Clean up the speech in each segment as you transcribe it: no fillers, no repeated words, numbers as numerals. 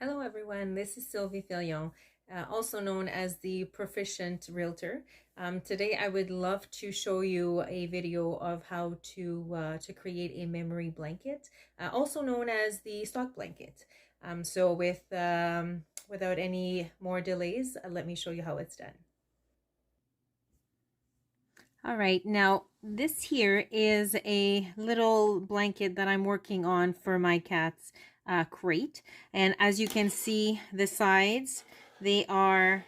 Hello everyone, this is Sylvie Fillion, also known as the Proficient Realtor. Today I would love to show you a video of how to create a memory blanket, also known as the stock blanket. Without any more delays, let me show you how it's done. All right, now this here is a little blanket that I'm working on for my cat's crate. And as you can see, the sides, they are,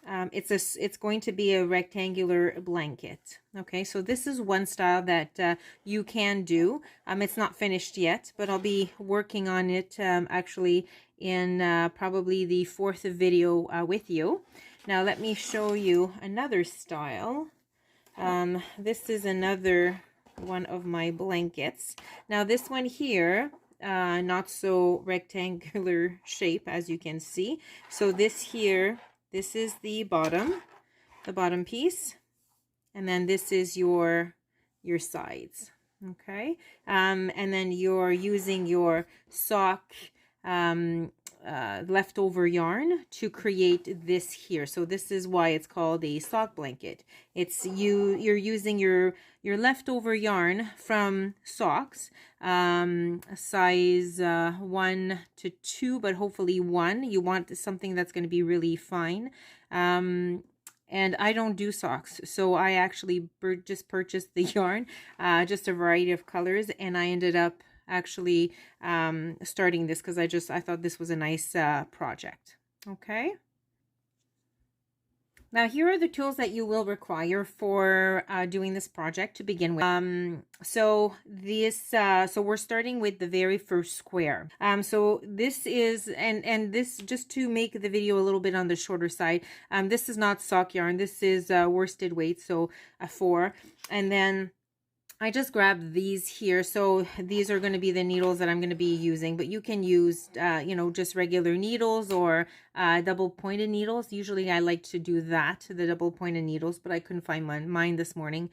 it's going to be a rectangular blanket. Okay, so this is one style that you can do. It's not finished yet, but I'll be working on it actually in probably the fourth video with you. Now let me show you another style. This is another one of my blankets. Now this one here, not so rectangular shape as you can see. So this here, this is the bottom piece, and then this is your sides. Okay, and then you're using your sock leftover yarn to create this here. So this is why it's called a sock blanket. It's you're using your leftover yarn from socks, size 1 to 2, but hopefully 1. You want something that's going to be really fine. And I don't do socks, so I actually just purchased the yarn, just a variety of colors, and I ended up actually starting this because I thought this was a nice project. Okay. Now here are the tools that you will require for doing this project to begin with. So we're starting with the very first square. So this is, and this, just to make the video a little bit on the shorter side, this is not sock yarn. This is worsted weight, so a 4. And then I just grabbed these here. So these are going to be the needles that I'm going to be using, but you can use, just regular needles or double pointed needles. Usually I like to do that, the double pointed needles, but I couldn't find mine this morning.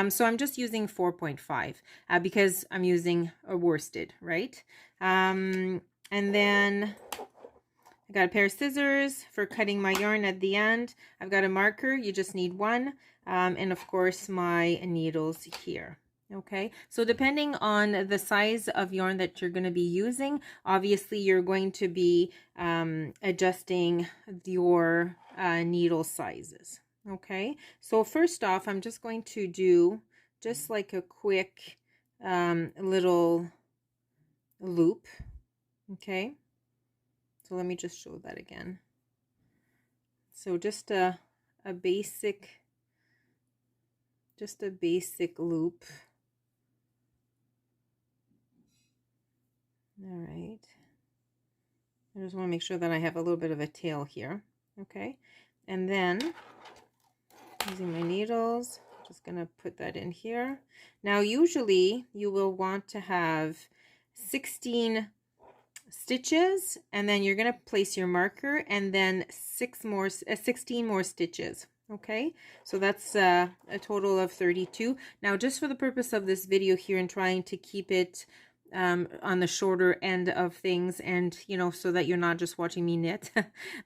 So I'm just using 4.5 because I'm using a worsted, right? And then I got a pair of scissors for cutting my yarn at the end. I've got a marker. You just need one. And of course my needles here. Okay, so depending on the size of yarn that you're going to be using, obviously you're going to be adjusting your needle sizes. Okay, so first off, I'm just going to do just like a quick little loop. Okay, so let me just show that again. So just a basic loop. All right. I just want to make sure that I have a little bit of a tail here. Okay. And then using my needles, just going to put that in here. Now, usually you will want to have 16 stitches, and then you're going to place your marker and then 16 more stitches. Okay, so that's a total of 32. Now, just for the purpose of this video here and trying to keep it on the shorter end of things, and so that you're not just watching me knit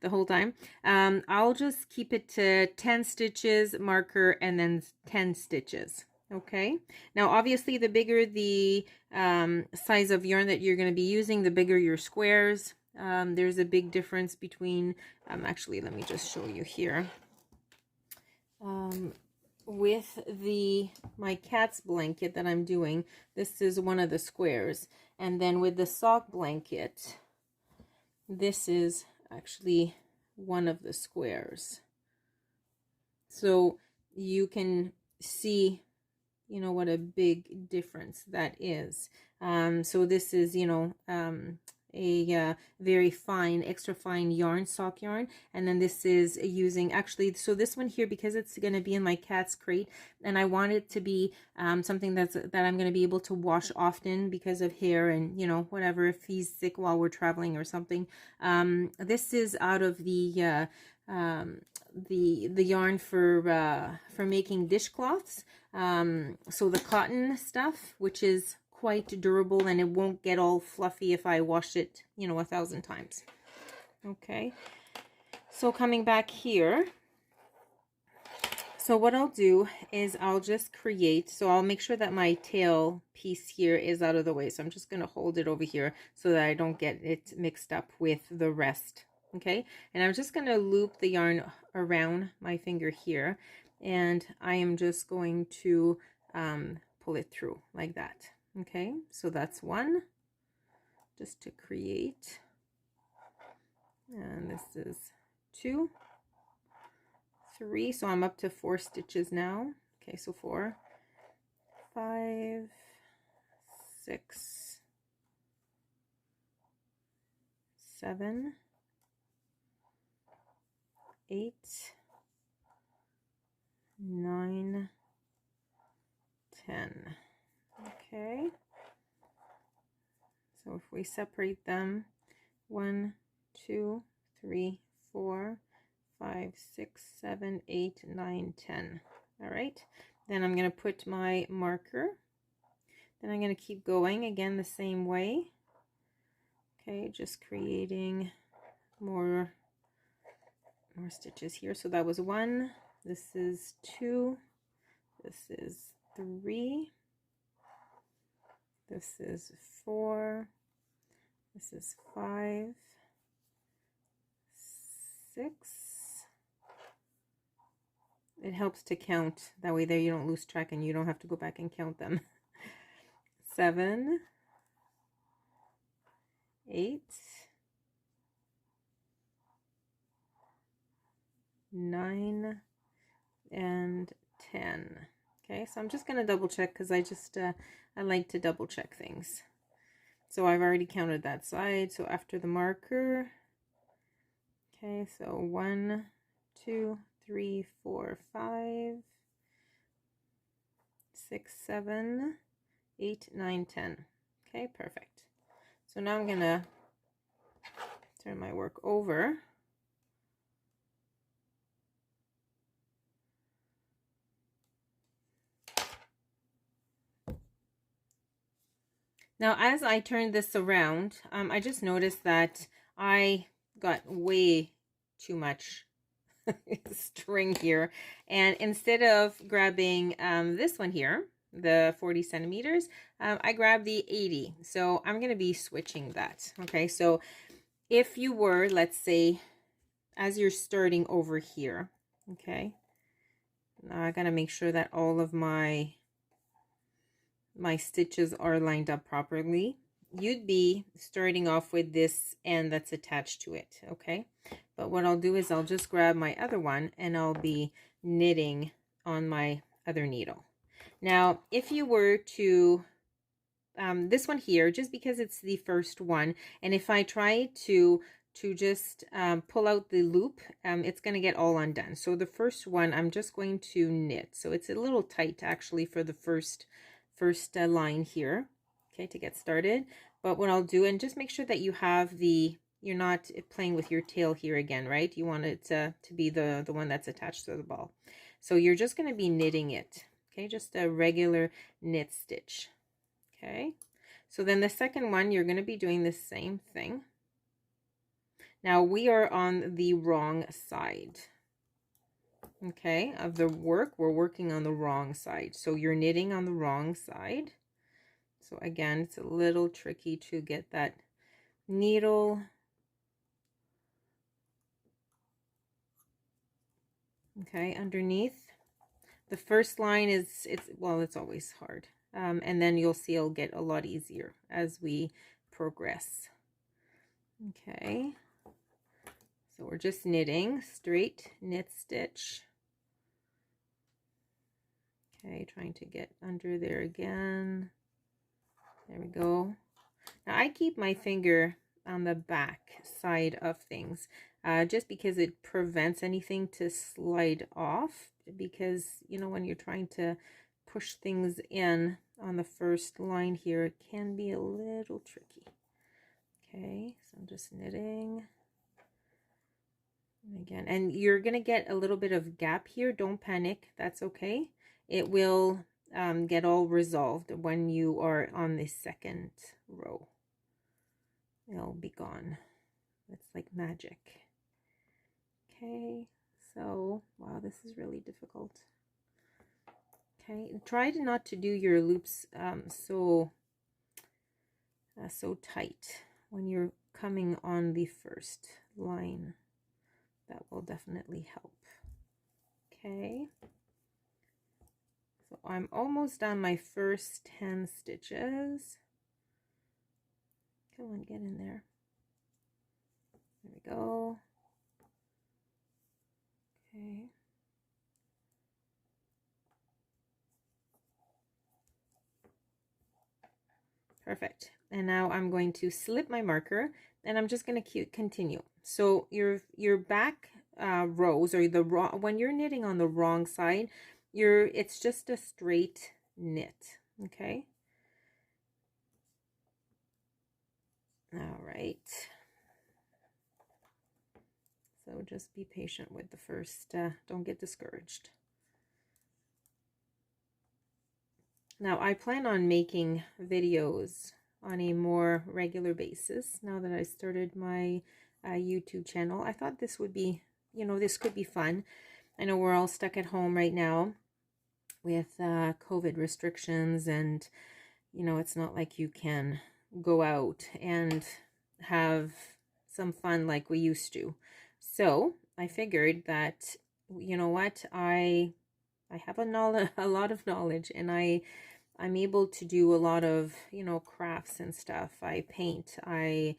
the whole time, I'll just keep it to 10 stitches marker and then 10 stitches. Okay, now obviously the bigger the size of yarn that you're going to be using, the bigger your squares. There's a big difference between actually, let me just show you here. With my cat's blanket that I'm doing, this is one of the squares, and then with the sock blanket, this is actually one of the squares. So you can see what a big difference that is. So this is a very fine, extra fine yarn, sock yarn, and then this is using, actually, so this one here, because it's going to be in my cat's crate, and I want it to be something that I'm going to be able to wash often because of hair and whatever, if he's sick while we're traveling or something. This is out of the yarn for making dishcloths. So the cotton stuff, which is quite durable, and it won't get all fluffy if I wash it 1,000 times. Okay, so coming back here, so what I'll do is I'll just create, so I'll make sure that my tail piece here is out of the way. So I'm just going to hold it over here so that I don't get it mixed up with the rest. Okay, and I'm just going to loop the yarn around my finger here, and I am just going to pull it through like that. Okay, so that's one, just to create, and this is 2, 3, so I'm up to 4 stitches now. Okay, so 4, 5, 6, 7, 8, 9, 10. Okay, so if we separate them, 1, 2, 3, 4, 5, 6, 7, 8, 9, 10. All right, then I'm going to put my marker. Then I'm going to keep going again the same way. Okay, just creating more stitches here. So that was 1. This is 2. This is 3. This is 4. This is 5. 6. It helps to count. That way there you don't lose track and you don't have to go back and count them. 7, 8, 9, and 10. Okay, so I'm just going to double check because I like to double check things. So I've already counted that side. So after the marker, okay, so 1, 2, 3, 4, 5, 6, 7, 8, 9, 10. Okay, perfect. So now I'm gonna turn my work over. Now, as I turned this around, I just noticed that I got way too much string here. And instead of grabbing this one here, the 40 centimeters, I grabbed the 80. So I'm going to be switching that. Okay, so if you were, let's say, as you're starting over here, okay, now I got to make sure that all of my stitches are lined up properly. You'd be starting off with this end that's attached to it, okay? But what I'll do is I'll just grab my other one and I'll be knitting on my other needle. Now, if you were to, this one here, just because it's the first one, and if I try to just pull out the loop, it's going to get all undone. So the first one, I'm just going to knit. So it's a little tight actually for the first line here, okay, to get started. But what I'll do, and just make sure that you have you're not playing with your tail here again, right? You want it to be the one that's attached to the ball. So you're just going to be knitting it, okay, just a regular knit stitch. Okay, so then the second one, you're going to be doing the same thing. Now we are on the wrong side, okay, of the work. We're working on the wrong side, so you're knitting on the wrong side. So again, it's a little tricky to get that needle. Okay, underneath. The first line is, it's always hard. And then you'll see it'll get a lot easier as we progress. Okay, so we're just knitting, straight knit stitch. Okay, trying to get under there again. There we go. Now I keep my finger on the back side of things just because it prevents anything to slide off, because you know when you're trying to push things in on the first line here, it can be a little tricky. Okay, so I'm just knitting again, and you're gonna get a little bit of gap here. Don't panic, that's okay. It will get all resolved when you are on the second row. It'll be gone. It's like magic. Okay, so wow, this is really difficult. Okay, try not to do your loops so tight when you're coming on the first line. That will definitely help. Okay, so I'm almost on my first 10 stitches. Come on, get in there. There we go. Okay. Perfect. And now I'm going to slip my marker, and I'm just going to continue. So your back rows, or the when you're knitting on the wrong side, it's just a straight knit. Okay. All right. So just be patient with the first. Don't get discouraged. Now I plan on making videos on a more regular basis now that I started my YouTube channel. I thought this would be, this could be fun. I know we're all stuck at home right now with COVID restrictions, and it's not like you can go out and have some fun like we used to. So I figured that, you know what, I have a lot of knowledge, and I'm able to do a lot of, crafts and stuff. I paint, I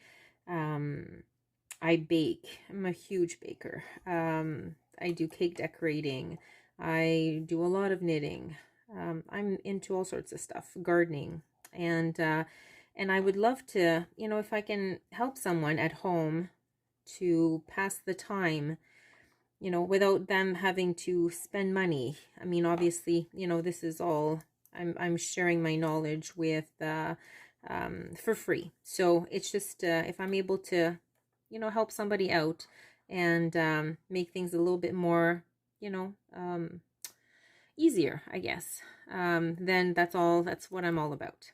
bake. I'm a huge baker. I do cake decorating. I do a lot of knitting. I'm into all sorts of stuff, gardening, and I would love to, if I can help someone at home to pass the time, without them having to spend money. I mean, obviously, this is all, I'm sharing my knowledge with for free. So it's just if I'm able to, help somebody out and make things a little bit more, easier, I guess, then that's what I'm all about.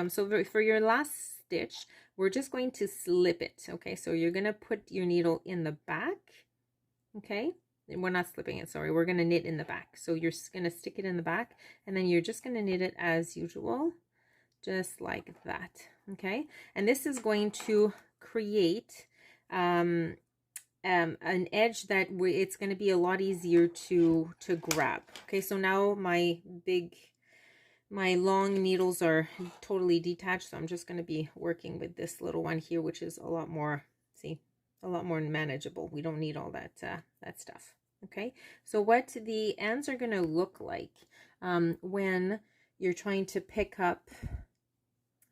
So for your last stitch, we're just going to slip it. Okay, so you're going to put your needle in the back. Okay, and we're not slipping it, sorry, we're going to knit in the back. So you're going to stick it in the back, and then you're just going to knit it as usual, just like that. Okay, and this is going to create an edge that it's going to be a lot easier to grab. Okay, so now my long needles are totally detached, so I'm just going to be working with this little one here, which is a lot more, see, a lot more manageable. We don't need all that that stuff. Okay, so what the ends are going to look like when you're trying to pick up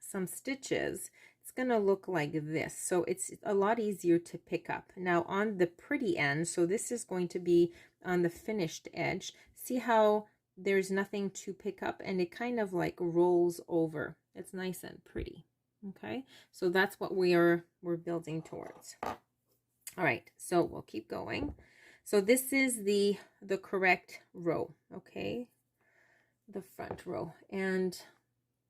some stitches, it's going to look like this. So it's a lot easier to pick up. Now on the pretty end, so this is going to be on the finished edge. See how there's nothing to pick up, and it kind of like rolls over. It's nice and pretty. Okay, so that's what we're building towards. All right, so we'll keep going. So this is the correct row, okay? The front row. And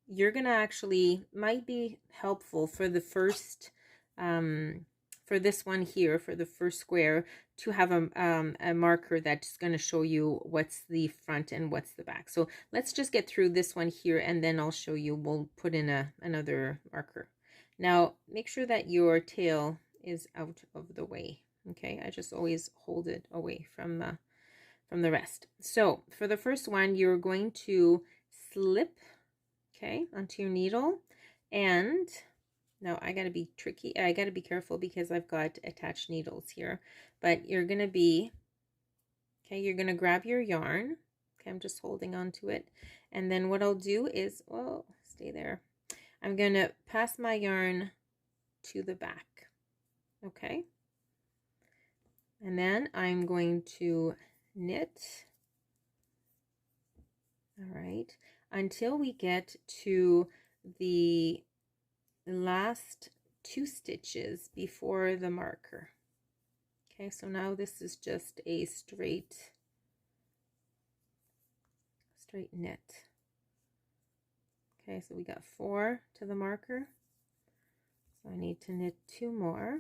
you're gonna actually, might be helpful for the first, for this one here, for the first square, to have a marker that's gonna show you what's the front and what's the back. So let's just get through this one here, and then I'll show you, we'll put in another marker. Now, make sure that your tail is out of the way. Okay, I just always hold it away from the rest. So for the first one, you're going to slip, okay, onto your needle, and now I gotta be tricky. I gotta be careful because I've got attached needles here. But you're gonna be, okay, you're gonna grab your yarn. Okay, I'm just holding on to it, and then what I'll do is, oh, stay there. I'm gonna pass my yarn to the back. Okay. And then I'm going to knit, all right, until we get to the last 2 stitches before the marker. Okay, so now this is just a straight knit. Okay, so we got 4 to the marker, so I need to knit 2 more.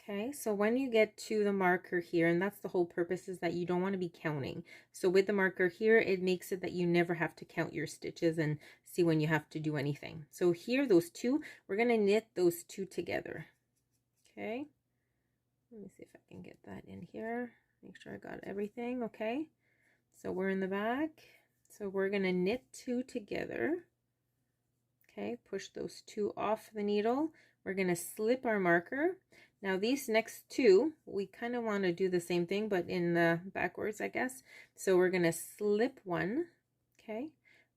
Okay, so when you get to the marker here, and that's the whole purpose, is that you don't want to be counting. So with the marker here, it makes it that you never have to count your stitches and see when you have to do anything. So here, those two, we're going to knit those two together. Okay, let me see if I can get that in here. Make sure I got everything. Okay, so we're in the back. So we're going to knit two together. Okay, push those two off the needle. We're going to slip our marker. Now these next two, we kind of want to do the same thing, but in the backwards, I guess. So we're going to slip one. Okay,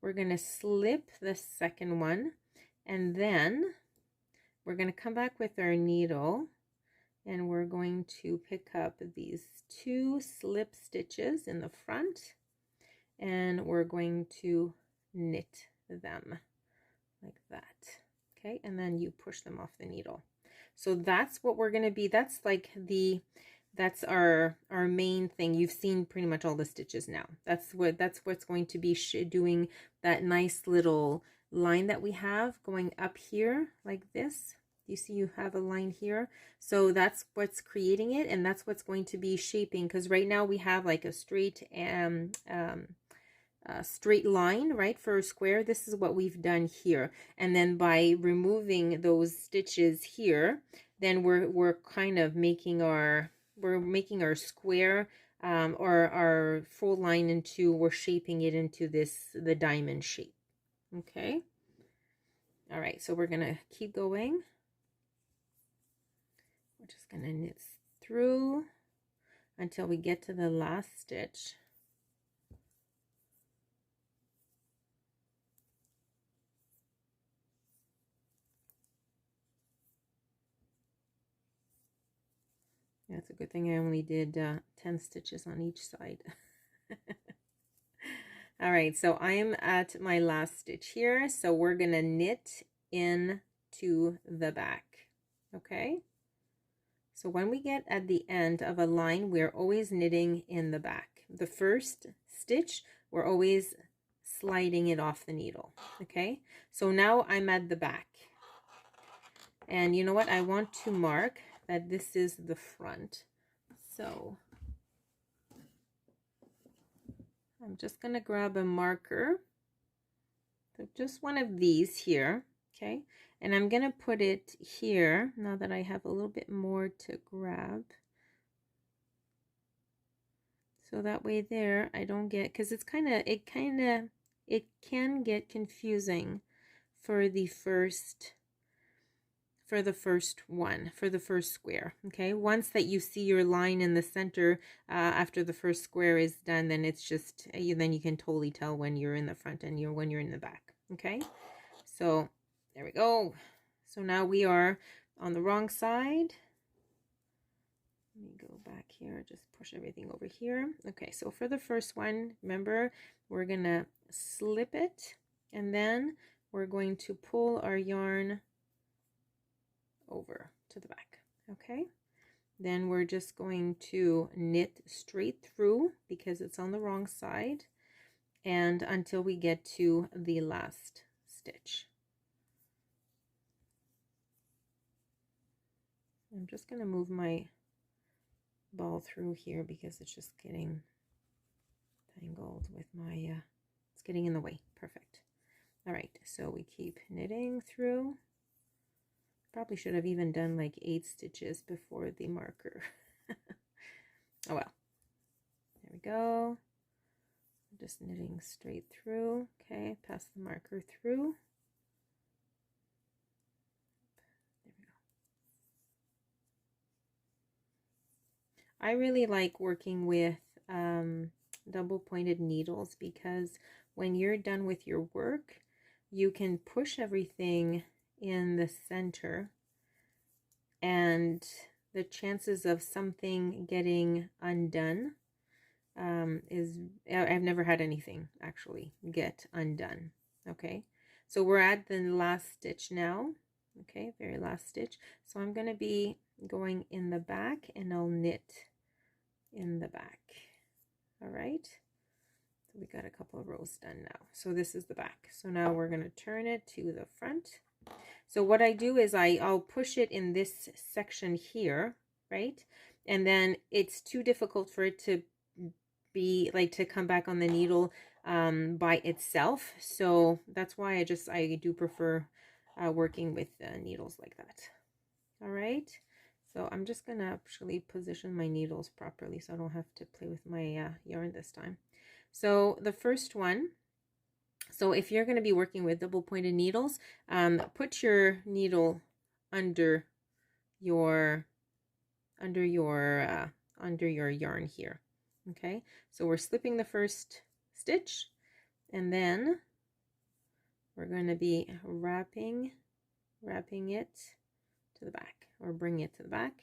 we're going to slip the second one, and then we're going to come back with our needle, and we're going to pick up these two slip stitches in the front, and we're going to knit them like that. Okay, and then you push them off the needle. So that's what we're going to be, that's like that's our main thing. You've seen pretty much all the stitches now. That's what's going to be doing that nice little line that we have going up here like this. You see you have a line here. So that's what's creating it, and that's what's going to be shaping, because right now we have like a straight straight line, right, for a square. This is what we've done here, and then by removing those stitches here, then we're kind of making our square or our full line into, we're shaping it into the diamond shape. Okay, all right, so we're gonna keep going. We're just gonna knit through until we get to the last stitch. Yeah, it's a good thing I only did 10 stitches on each side. All right, so I'm at my last stitch here. So we're gonna knit into the back. Okay. So when we get at the end of a line, we're always knitting in the back. The first stitch, we're always sliding it off the needle. Okay. So now I'm at the back. And you know what? I want to mark that this is the front. So I'm just going to grab a marker. So just one of these here. Okay. And I'm going to put it here now that I have a little bit more to grab. So that way there, I don't get, because it can get confusing for the first square. Okay, once that you see your line in the center after the first square is done, then it's just then you can totally tell when you're in the front and when you're in the back. Okay, so there we go. So now we are on the wrong side. Let me go back here, just push everything over here. Okay, so for the first one, remember, we're gonna slip it, and then we're going to pull our yarn over to the back. Okay, then we're just going to knit straight through because it's on the wrong side, and until we get to the last stitch. I'm just going to move my ball through here because it's just getting tangled with my it's getting in the way. Perfect. All right, so we keep knitting through. Probably should have even done like 8 stitches before the marker. Oh well. There we go. I'm just knitting straight through. Okay, pass the marker through. There we go. I really like working with double pointed needles because when you're done with your work, you can push everything in the center, and the chances of something getting undone is, I've never had anything actually get undone. Okay, so we're at the last stitch now. Okay, very last stitch. So I'm going to be going in the back, and I'll knit in the back. All right, so we got a couple of rows done now. So this is the back. So now we're going to turn it to the front. So what I do is I'll push it in this section here, right? And then it's too difficult for it to be like to come back on the needle by itself. So that's why I do prefer working with needles like that. All right. So I'm just going to actually position my needles properly so I don't have to play with my yarn this time. So the first one, so if you're going to be working with double pointed needles, put your needle under your yarn here. Okay, so we're slipping the first stitch, and then we're going to be wrapping it to the back, or bring it to the back.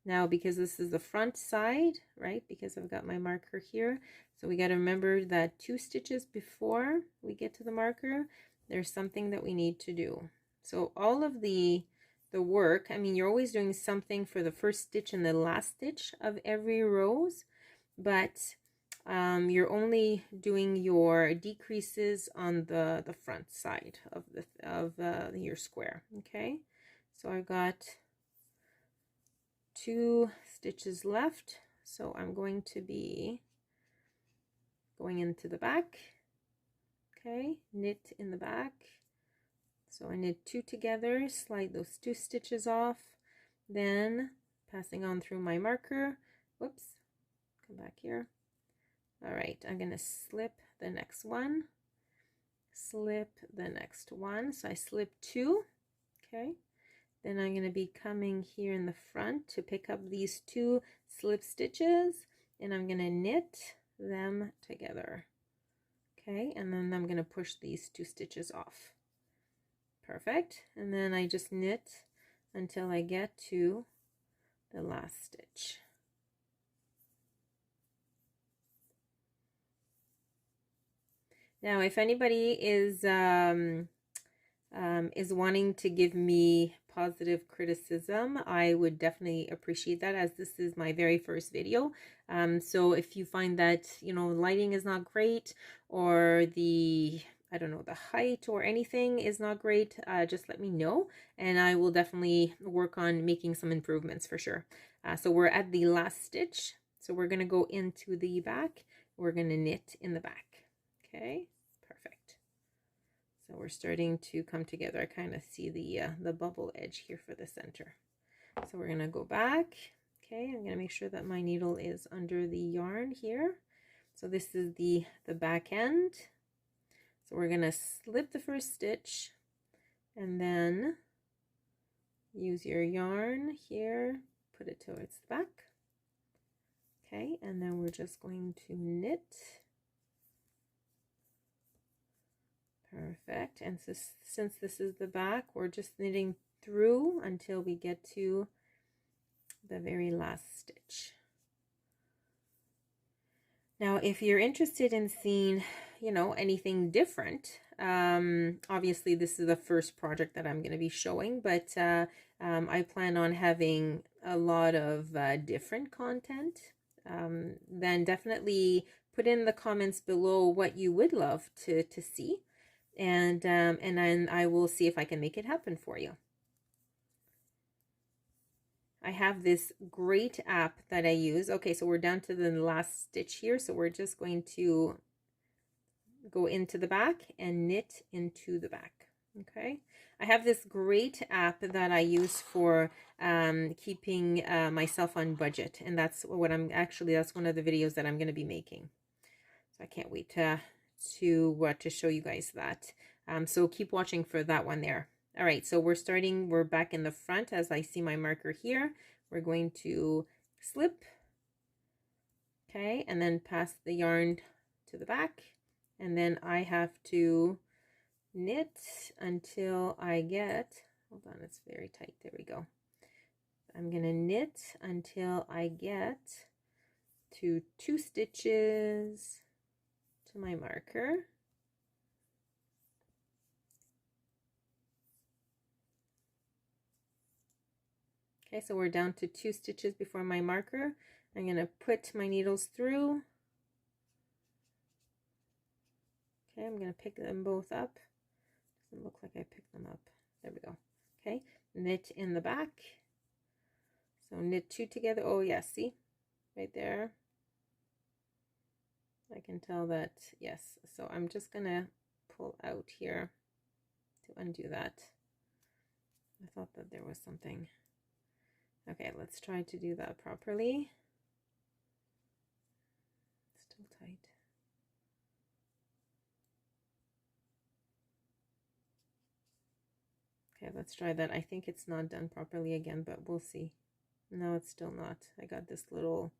Now, because this is the front side, right, because I've got my marker here, so we got to remember that 2 stitches before we get to the marker, there's something that we need to do. So all of the work, I mean, you're always doing something for the first stitch and the last stitch of every rows, but you're only doing your decreases on the front side of your square. Okay, so I've got 2 stitches left, so I'm going to be going into the back. Okay, knit in the back. So I knit 2 together, slide those 2 stitches off, then passing on through my marker. Whoops, come back here. All right, I'm going to slip the next one, slip the next one. So I slip 2. Okay, then I'm going to be coming here in the front to pick up these 2 slip stitches, and I'm going to knit them together. Okay, and then I'm going to push these 2 stitches off. Perfect. And then I just knit until I get to the last stitch. Now, if anybody is wanting to give me positive criticism, I would definitely appreciate that, as this is my very first video. So if you find that, you know, lighting is not great, or the height or anything is not great, just let me know, and I will definitely work on making some improvements for sure. So we're at the last stitch, so we're going to go into the back. We're going to knit in the back. Okay, perfect. So we're starting to come together. I kind of see the bubble edge here for the center. So we're going to go back. Okay, I'm going to make sure that my needle is under the yarn here. So this is the back end. So we're going to slip the first stitch and then use your yarn here, put it towards the back. Okay, and then we're just going to knit. Perfect. And so, since this is the back, we're just knitting through until we get to the very last stitch. Now, if you're interested in seeing, you know, anything different, obviously this is the first project that I'm going to be showing, but I plan on having a lot of different content. Then definitely put in the comments below what you would love to see, and then I will see if I can make it happen for you. I have this great app that I use. Okay, so we're down to the last stitch here, so we're just going to go into the back and knit into the back. Okay, I have this great app that I use for keeping myself on budget, and that's what that's one of the videos that I'm going to be making. So I can't wait to show you guys that. So keep watching for that one there. All right, so we're back in the front as I see my marker here. We're going to slip, okay, and then pass the yarn to the back, and then I have to knit until I get, hold on, it's very tight, there we go. I'm gonna knit until I get to 2 stitches to my marker. Okay, so we're down to 2 stitches before my marker. I'm going to put my needles through. Okay, I'm going to pick them both up. Doesn't look like I picked them up. There we go. Okay, knit in the back. So knit 2 together. Oh yes, see right there. I can tell that, yes. So I'm just gonna pull out here to undo that. I thought that there was something. Okay, let's try to do that properly. Still tight. Okay, let's try that. I think it's not done properly again, but we'll see. No, it's still not. I got this little...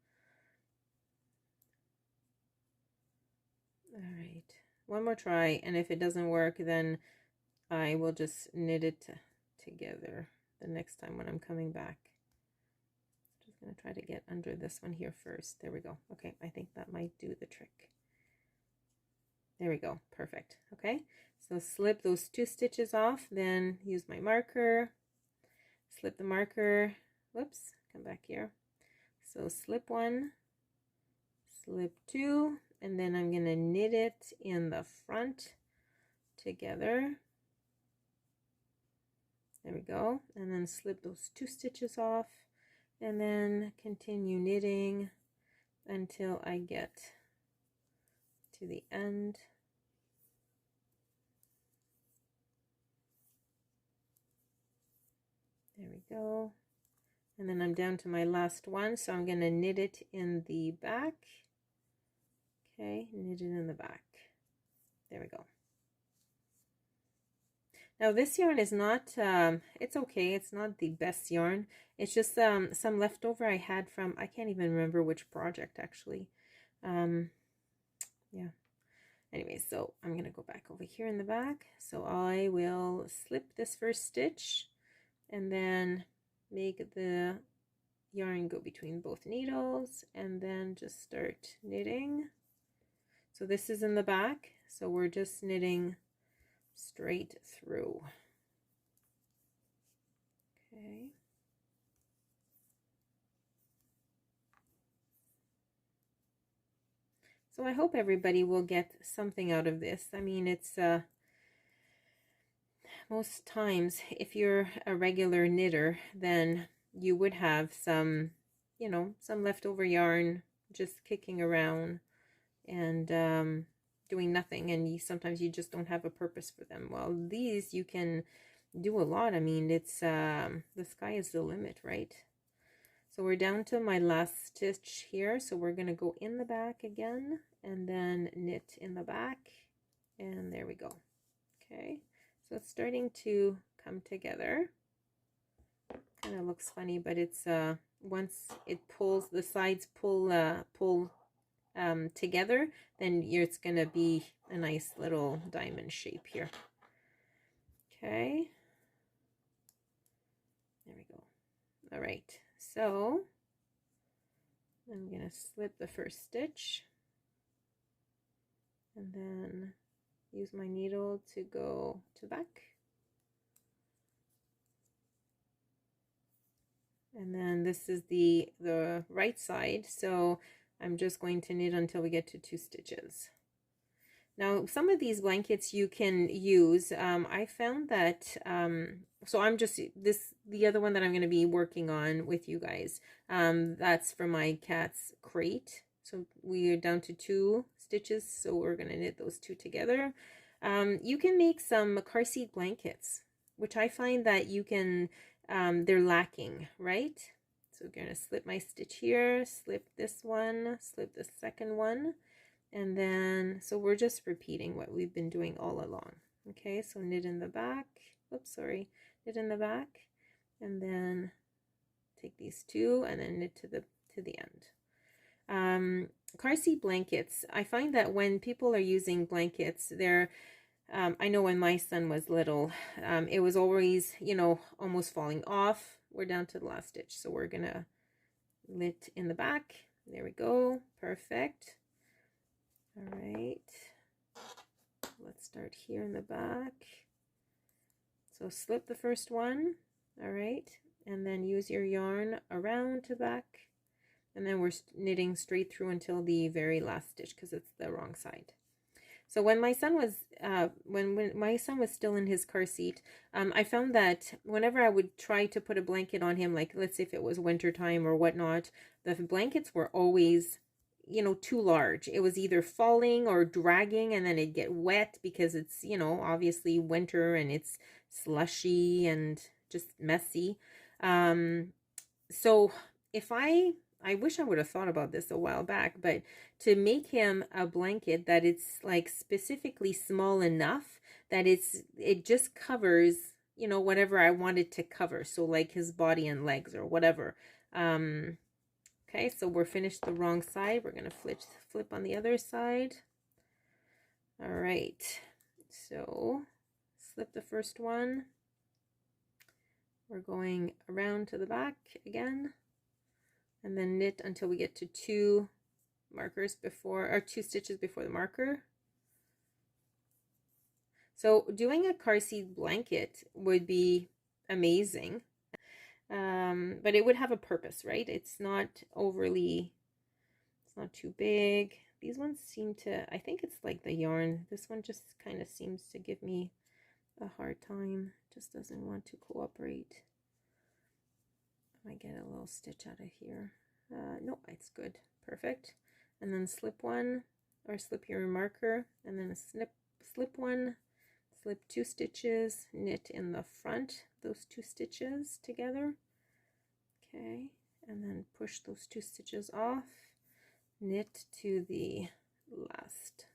All right, one more try, and if it doesn't work, then I will just knit it together the next time when I'm coming back. Just gonna try to get under this one here first. There we go. Okay, I think that might do the trick. There we go, perfect. Okay, so slip those 2 stitches off, then use my marker, slip the marker, whoops, come back here. So slip 1, slip 2, and then I'm gonna knit it in the front together. There we go, and then slip those 2 stitches off, and then continue knitting until I get to the end. There we go. And then I'm down to my last one, so I'm going to knit it in the back. Okay, knit it in the back. There we go. Now this yarn is not, it's okay, it's not the best yarn. It's just some leftover I had from, I can't even remember which project actually. Yeah. Anyway, so I'm going to go back over here in the back. So I will slip this first stitch and then make the yarn go between both needles and then just start knitting. So this is in the back, so we're just knitting straight through. Okay. So I hope everybody will get something out of this. I mean, it's most times if you're a regular knitter, then you would have some, you know, some leftover yarn just kicking around and doing nothing, and sometimes you just don't have a purpose for them. Well, these you can do a lot. I mean, it's the sky is the limit, right? So we're down to my last stitch here, so we're going to go in the back again and then knit in the back, and there we go. Okay, so it's starting to come together. Kind of looks funny, but it's once it pulls, the sides pull together, then it's gonna be a nice little diamond shape here. Okay, there we go. All right, so I'm gonna slip the first stitch and then use my needle to go to back, and then this is the right side, so I'm just going to knit until we get to 2 stitches. Now, some of these blankets you can use. I found that, so I'm just, the other one that I'm going to be working on with you guys, that's for my cat's crate. So we are down to 2 stitches, so we're going to knit those 2 together. You can make some car seat blankets, which I find that you can, they're lacking, right? So we're going to slip my stitch here, slip this one, slip the second one. And then, so we're just repeating what we've been doing all along. Okay, so knit in the back, oops, sorry, knit in the back, and then take these 2 and then knit to the end. Car seat blankets, I find that when people are using blankets, they're, I know when my son was little, it was always, you know, almost falling off. We're down to the last stitch, so we're gonna knit in the back. There we go, perfect. All right, let's start here in the back. So slip the first one, all right, and then use your yarn around to back, and then we're knitting straight through until the very last stitch because it's the wrong side. So when my son was when my son was still in his car seat, I found that whenever I would try to put a blanket on him, like let's say if it was winter time or whatnot, the blankets were always, you know, too large. It was either falling or dragging, and then it'd get wet because it's, you know, obviously winter and it's slushy and just messy. So if I wish I would have thought about this a while back, but to make him a blanket that it's like specifically small enough that it just covers, you know, whatever I wanted to cover. So like his body and legs or whatever. Okay, so we're finished the wrong side. We're gonna flip on the other side. All right, so slip the first one. We're going around to the back again, and then knit until we get to 2 markers before, or 2 stitches before the marker. So doing a car seat blanket would be amazing, but it would have a purpose, right? It's not too big. These ones seem to, I think it's like the yarn. This one just kind of seems to give me a hard time. Just doesn't want to cooperate. I might get a little stitch out of here. No, it's good. Perfect. And then slip one, or slip your marker, and then slip one, slip 2 stitches, knit in the front, those 2 stitches together. Okay, and then push those 2 stitches off, knit to the last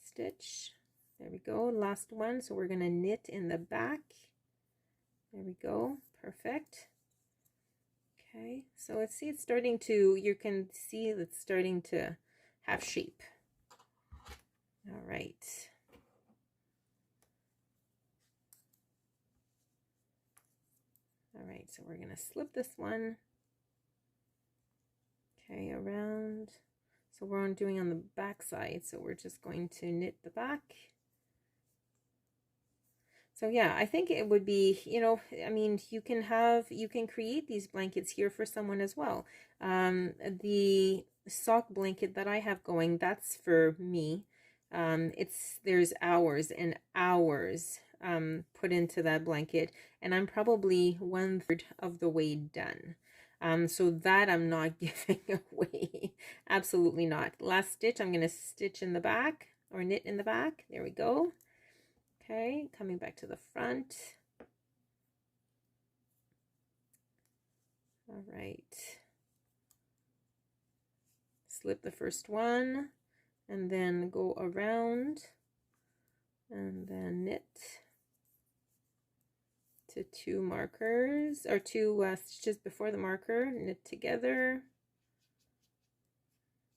stitch. There we go, last one. So we're going to knit in the back. There we go, perfect. Okay, so let's see, it's starting to, you can see it's starting to have shape. All right. All right, so we're going to slip this one. Okay, around. So we're doing on the back side, so we're just going to knit the back. So yeah, I think it would be, you know, I mean, you can create these blankets here for someone as well. The sock blanket that I have going, that's for me. There's hours and hours put into that blanket, and I'm probably 1/3 of the way done. So that I'm not giving away. Absolutely not. Last stitch, I'm going to stitch in the back, or knit in the back. There we go. Okay, coming back to the front. All right. Slip the first one, and then go around, and then knit to 2 markers, or 2 stitches before the marker, knit together.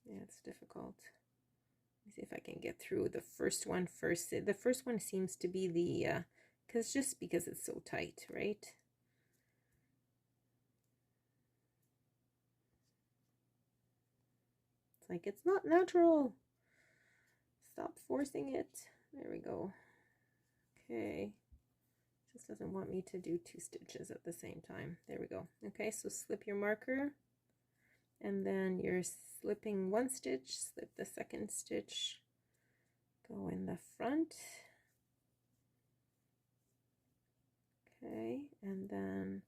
Yeah, it's difficult. Let me see if I can get through the first one first. The first one seems to be the, because it's so tight, right? It's like, it's not natural. Stop forcing it. There we go. Okay. Just doesn't want me to do 2 stitches at the same time. There we go. Okay, so slip your marker, and then you're slipping 1 stitch, slip the 2nd stitch, go in the front. Okay, and then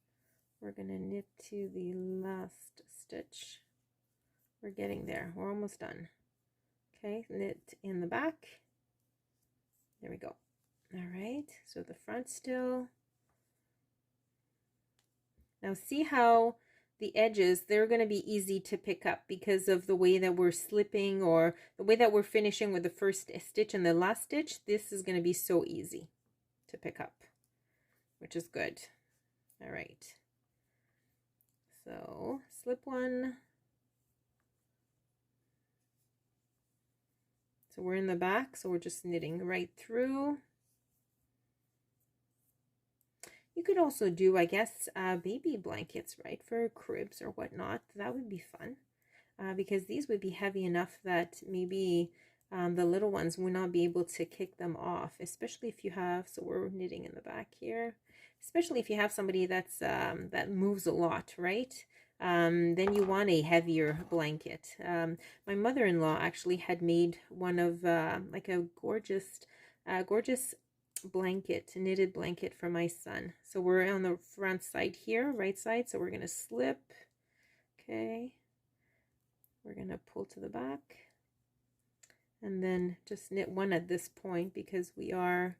we're going to knit to the last stitch. We're getting there. We're almost done. Okay, knit in the back. There we go. All right, so the front still. Now see how the edges, they're going to be easy to pick up because of the way that we're slipping, or the way that we're finishing with the first stitch and the last stitch. This is going to be so easy to pick up, which is good. All right, so slip one. So we're in the back, so we're just knitting right through. You could also do, I guess, baby blankets, right, for cribs or whatnot. That would be fun, because these would be heavy enough that maybe the little ones would not be able to kick them off, especially if you have, so we're knitting in the back here, especially if you have somebody that's that moves a lot, right? then you want a heavier blanket. My mother-in-law actually had made one of like a gorgeous blanket, knitted blanket for my son. So we're on the front side here, right side. So we're going to slip. Okay. We're going to pull to the back and then just knit one at this point because we are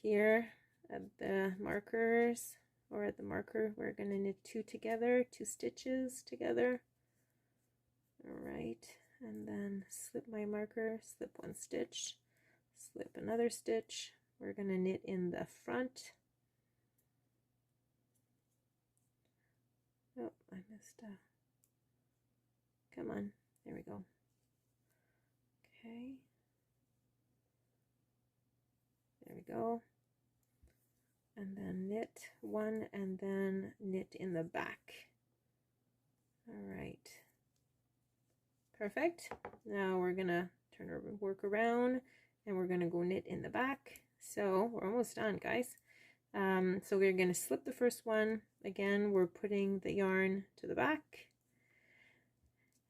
here at the markers or at the marker. We're going to knit two together, 2 stitches together. All right. And then slip my marker, slip 1 stitch, slip another stitch. We're going to knit in the front. Oh, I missed a... Come on. There we go. Okay. There we go. And then knit 1 and then knit in the back. All right. Perfect. Now we're going to turn our work around and we're going to go knit in the back. So we're almost done, guys. So we're going to slip the first one. Again, we're putting the yarn to the back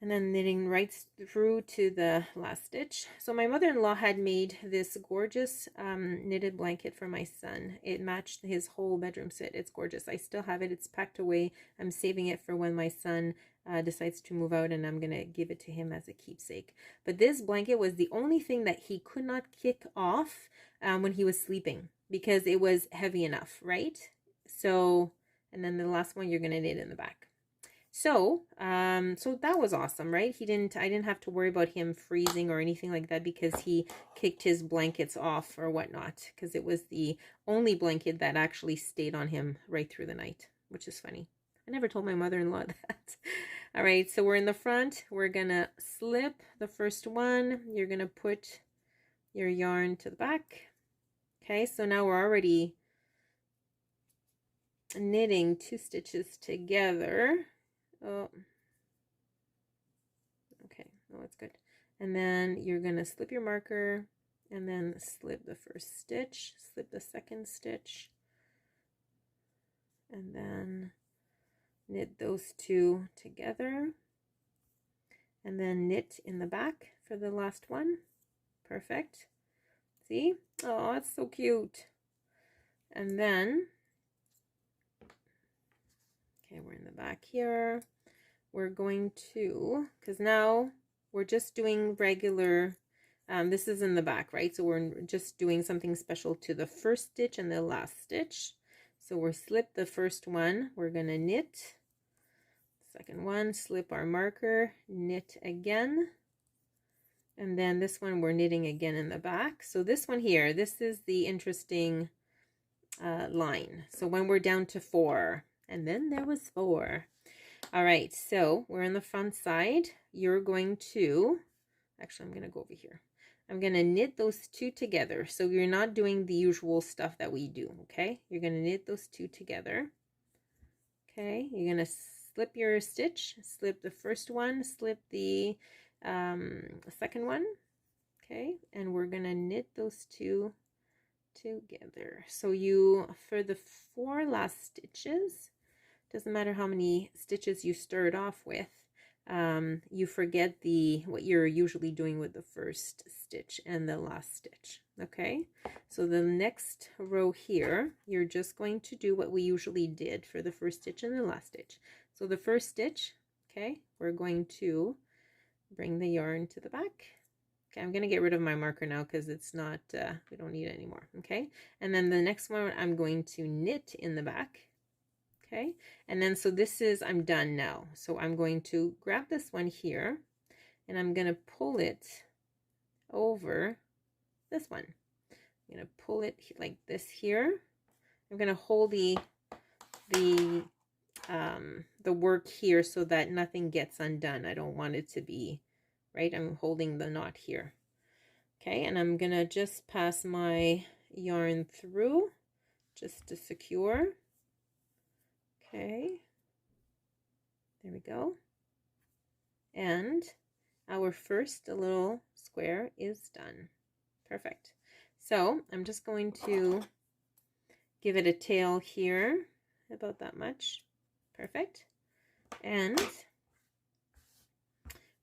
and then knitting right through to the last stitch. So my mother-in-law had made this gorgeous knitted blanket for my son. It matched his whole bedroom set. It's gorgeous. I still have it. It's packed away. I'm saving it for when my son decides to move out, and I'm going to give it to him as a keepsake. But this blanket was the only thing that he could not kick off when he was sleeping because it was heavy enough, right? So, and then the last one you're going to knit in the back. So, so that was awesome, right? I didn't have to worry about him freezing or anything like that because he kicked his blankets off or whatnot, because it was the only blanket that actually stayed on him right through the night, which is funny. I never told my mother-in-law that. All right, so we're in the front. We're gonna slip the first one. You're gonna put your yarn to the back. Okay, so now we're already knitting 2 stitches together. Oh, okay, oh, that's good. And then you're gonna slip your marker and then slip the first stitch, slip the second stitch, and then knit those 2 together, and then knit in the back for the last one. Perfect. See? Oh, it's so cute. And then, okay, we're in the back here. We're going to, because now we're just doing regular, this is in the back, right? So we're just doing something special to the first stitch and the last stitch. So we're slip the first one, we're going to knit. Second one, slip our marker, knit again. And then this one we're knitting again in the back. So this one here, this is the interesting line. So when we're down to 4, and then there was 4. All right, so we're on the front side. You're going to, actually I'm going to go over here. I'm going to knit those 2 together. So you're not doing the usual stuff that we do, okay? You're going to knit those 2 together. Okay, you're going to slip your stitch, slip the first one, slip the second one. Okay, and we're going to knit those 2 together. So you, for the 4 last stitches, doesn't matter how many stitches you start off with, you forget what you're usually doing with the first stitch and the last stitch. Okay, so the next row here, you're just going to do what we usually did for the first stitch and the last stitch. So the first stitch, okay, we're going to bring the yarn to the back. Okay, I'm going to get rid of my marker now because it's not, we don't need it anymore. Okay, and then the next one I'm going to knit in the back. Okay, and then so this is, I'm done now. So I'm going to grab this one here and I'm going to pull it over this one. I'm going to pull it like this here. I'm going to hold the work here so that nothing gets undone. I don't want it to be, right? I'm holding the knot here. Okay, and I'm going to just pass my yarn through just to secure. Okay, there we go. And our first little square is done. Perfect. So I'm just going to give it a tail here, about that much. Perfect. And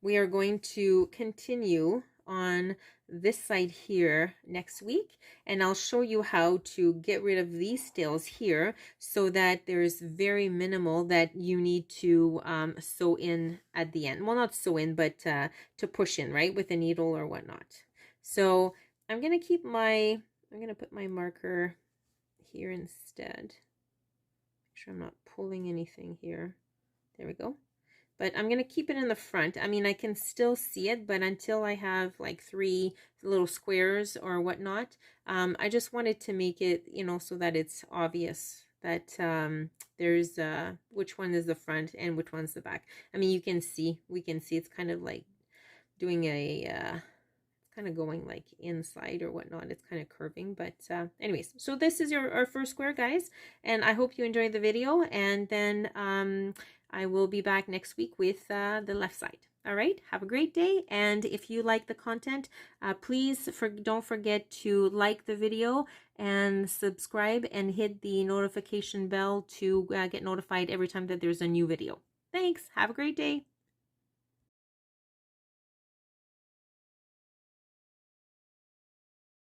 we are going to continue on this side here next week, and I'll show you how to get rid of these tails here so that there's very minimal that you need to sew in at the end. Well, not sew in, but to push in, right, with a needle or whatnot. So I'm gonna put my marker here instead. Make sure I'm not pulling anything here. There we go. But I'm going to keep it in the front. I mean, I can still see it, but until I have like 3 little squares or whatnot, I just wanted to make it, you know, so that it's obvious that there's which one is the front and which one's the back. I mean, we can see it's kind of like doing a, kind of going like inside or whatnot. It's kind of curving, but anyways, so this is our first square, guys, and I hope you enjoyed the video, and then I will be back next week with the left side. All right, have a great day, and if you like the content, please don't forget to like the video and subscribe and hit the notification bell to get notified every time that there's a new video. Thanks, have a great day.